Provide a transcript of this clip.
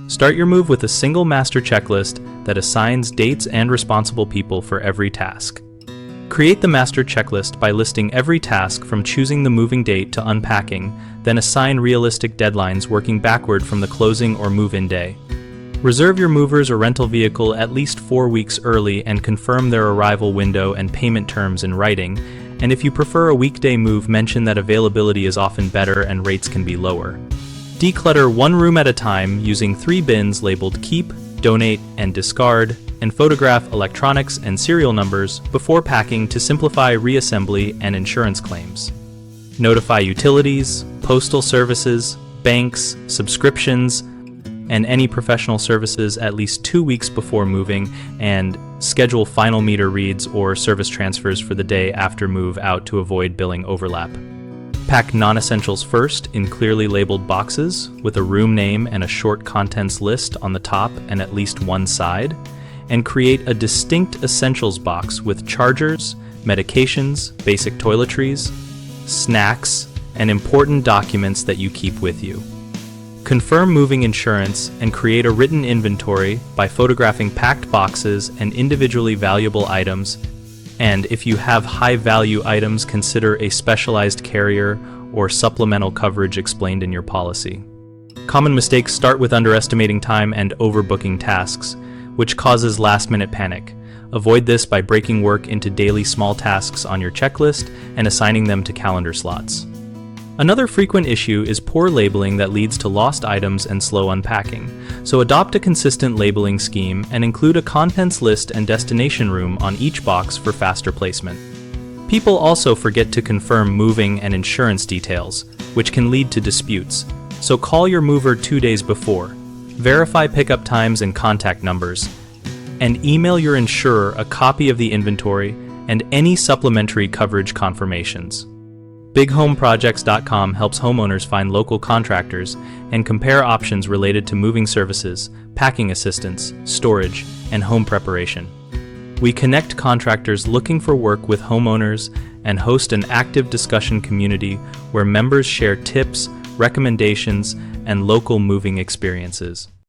Start your move with a single master checklist that assigns dates and responsible people for every task. Create the master checklist by listing every task from choosing the moving date to unpacking, then assign realistic deadlines working backward from the closing or move-in day. Reserve your movers or rental vehicle at least 4 weeks early and confirm their arrival window and payment terms in writing, and if you prefer a weekday move, mention that availability is often better and rates can be lower. Declutter one room at a time using 3 bins labeled Keep, Donate, and Discard, and photograph electronics and serial numbers before packing to simplify reassembly and insurance claims. Notify utilities, postal services, banks, subscriptions, and any professional services at least 2 weeks before moving, and schedule final meter reads or service transfers for the day after move out to avoid billing overlap. Pack non-essentials first in clearly labeled boxes with a room name and a short contents list on the top and at least one side, and create a distinct essentials box with chargers, medications, basic toiletries, snacks, and important documents that you keep with you. Confirm moving insurance and create a written inventory by photographing packed boxes and individually valuable items, and if you have high-value items, consider a specialized carrier or supplemental coverage explained in your policy. Common mistakes start with underestimating time and overbooking tasks, which causes last-minute panic. Avoid this by breaking work into daily small tasks on your checklist and assigning them to calendar slots. Another frequent issue is poor labeling that leads to lost items and slow unpacking, so adopt a consistent labeling scheme and include a contents list and destination room on each box for faster placement. People also forget to confirm moving and insurance details, which can lead to disputes, so call your mover 2 days before, verify pickup times and contact numbers, and email your insurer a copy of the inventory and any supplementary coverage confirmations. BigHomeProjects.com helps homeowners find local contractors and compare options related to moving services, packing assistance, storage, and home preparation. We connect contractors looking for work with homeowners and host an active discussion community where members share tips, recommendations, and local moving experiences.